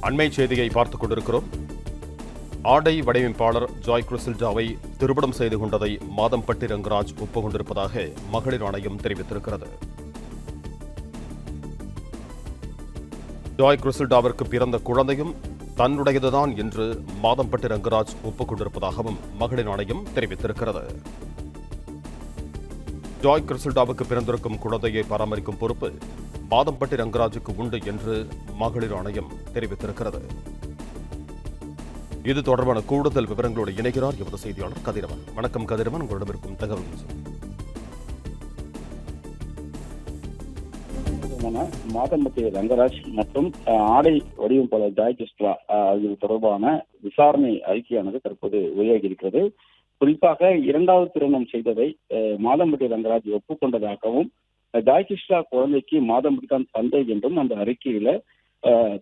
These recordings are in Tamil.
அண்மை செய்தியை பார்த்துக் கொண்டிருக்கிறோம். ஆடை வடிவமைப்பாளர் ஜாய் கிறிசல்டாவை திருமணம் செய்து கொண்டதை மாதம்பட்டி ரங்கராஜ் ஒப்புக்கொண்டிருப்பதாக மகளிர் ஆணையம் தெரிவித்திருக்கிறது. ஜாய் கிறிசல்டாவிற்கு பிறந்த குழந்தையும் தன்னுடையதுதான் என்று மாதம்பட்டி ரங்கராஜ் ஒப்புக்கொண்டிருப்பதாகவும் மகளிர் ஆணையம் தெரிவித்திருக்கிறது. ஜாய் கிறிசல்டாவுக்கு பிறந்திருக்கும் குழந்தையை பராமரிக்கும் பொறுப்பு மாதம்பட்டி ரங்கராஜுக்கு உண்டு என்று மகளிர் ஆணையம் தெரிவித்திருக்கிறது. இது தொடர்பான கூடுதல் விவரங்களோடு இணைகிறார் எமது செய்தியாளர் கதிரவன். வணக்கம் கதிரவன், உங்களிடம் இருக்கும் தகவல். மாதம்பட்டி ரங்கராஜ் மற்றும் ஆடை வடிவமைப்பாளர் ஜாய் கிறிஸ்டா ஆகியோர் தொடர்பான விசாரணை அறிக்கையானது தற்போது வெளியாகி இருக்கிறது. குறிப்பாக இரண்டாவது திருமணம் செய்ததை மாதம்பட்டி ரங்கராஜ் ஒப்புக்கொண்டதாகவும், ஜாய் கிறிஸ்டா குழந்தைக்கு மாதம்பட்டி தான் தந்தை என்றும் அந்த அறிக்கையில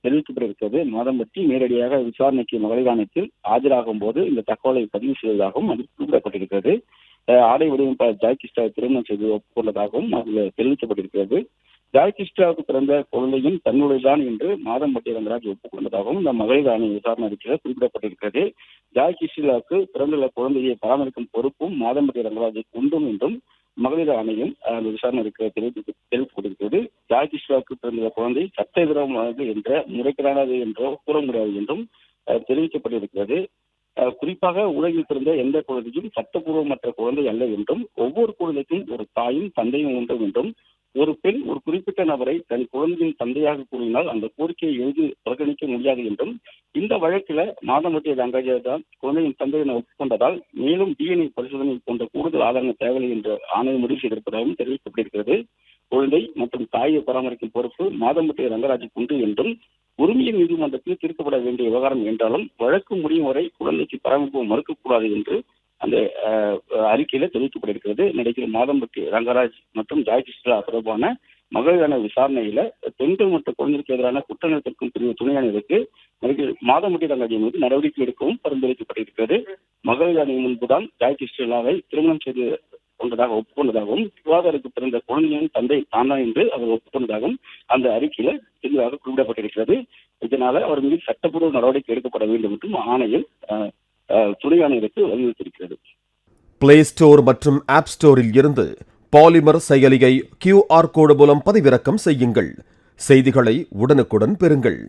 தெரிவிக்கப்பட்டிருக்கிறது. மாதம்பட்டி நேரடியாக விசாரணைக்கு மகளிர் ஆணையத்தில் ஆஜராகும் போது இந்த தகவலை பதிவு செய்வதாகவும் அதில் குறிப்பிடப்பட்டிருக்கிறது. ஆடை வடிவமைப்பாளர் ஜாய் கிறிஸ்டா திருமணம் செய்து ஒப்புக்கொண்டதாகவும் அதில் தெரிவிக்கப்பட்டிருக்கிறது. ஜாய் கிறிஸ்டாவுக்கு பிறந்த குழந்தையும் தன்னுடையதான் என்று மாதம்பட்டி ரங்கராஜ் ஒப்புக்கொண்டதாகவும் இந்த மகளிர் ஆணைய விசாரணை அறிக்கையில் குறிப்பிடப்பட்டிருக்கிறது. ஜாய் கிறிஸ்டாவுக்கு பிறந்துள்ள குழந்தையை பராமரிக்கும் பொறுப்பும் மாதம்பட்டி ரங்கராஜுக்கு உண்டும் என்றும் மகளிர் ஆணையம் அந்த விசாரணை தெரிவிக்கப்பட்டிருக்கிறது. ஜாய் கிறிஸ்டாவுக்கு பிறந்த குழந்தை சட்டவிரோதமானது என்ற முறைகேடானது என்றோ கூற முடியாது என்றும் தெரிவிக்கப்பட்டிருக்கிறது. குறிப்பாக உலகில் பிறந்த எந்த குழந்தையும் சட்டப்பூர்வமற்ற குழந்தை அல்ல என்றும், ஒவ்வொரு குழந்தைக்கும் ஒரு தாயும் தந்தையும் உண்டு என்றும், ஒரு பெண் ஒரு குறிப்பிட்ட நபரை தன் குழந்தையின் தந்தையாக கூறினால் அந்த கோரிக்கையை எழுதி புறக்கணிக்க முடியாது என்றும், இந்த வழக்கில் மாதம்பட்டி ரங்கராஜ் தான் குழந்தையின் தந்தை என ஒப்புக்கொண்டதால் மேலும் DNA பரிசோதனை போன்ற கூடுதல் ஆதாரங்கள் தேவையில்லை என்று ஆணையம் முடிவு செய்திருப்பதாகவும் தெரிவிக்கப்பட்டிருக்கிறது. குழந்தை மற்றும் தாயை பராமரிக்கும் பொறுப்பு மாதம்பட்டி ரங்கராஜுக்கு உண்டு என்றும், உரிமையின் நீதிமன்றத்தில் தீர்க்கப்பட வேண்டிய விவகாரம் என்றாலும் வழக்கு முடியும் வரை குழந்தைக்கு பராமரிப்பு மறுக்கக்கூடாது என்று அந்த அறிக்கையில தெரிவிக்கப்பட்டிருக்கிறது. நடிகர் மாதம்பட்டி ரங்கராஜ் மற்றும் ஜாய் கிறிஸ்டா தொடர்பான மகளிரான விசாரணையில பெண்கள் மற்றும் குழந்தைகளுக்கு எதிரான குற்றநிறுத்தம் பிரிவு துணை ஆணையருக்கு நடிகர் மாதம்பட்டி ரங்கராஜ் மீது நடவடிக்கை எடுக்கவும் பரிந்துரைக்கப்பட்டிருக்கிறது. மகளிர் ஆணையம் முன்புதான் ஜாய் கிறிஸ்டாவை திருமணம் செய்து கொண்டதாக ஒப்புக்கொண்டதாகவும், சுகாதாரத்துக்கு பிறந்த குழந்தையின் தந்தை தானா என்று அவர் ஒப்புக்கொண்டதாகவும் அந்த அறிக்கையில தெளிவாக குறிப்பிடப்பட்டிருக்கிறது. இதனால அவர் மீது சட்டப்பூர்வ நடவடிக்கை எடுக்கப்பட வேண்டும் என்றும் ஆணையம் துணை ஆணையருக்கு வலியுறுத்தியிருக்கிறது. பிளே ஸ்டோர் மற்றும் ஆப் ஸ்டோரில் இருந்து பாலிமர் செயலியை QR கோடு மூலம் பதிவிறக்கம் செய்யுங்கள். செய்திகளை உடனுக்குடன் பெறுங்கள்.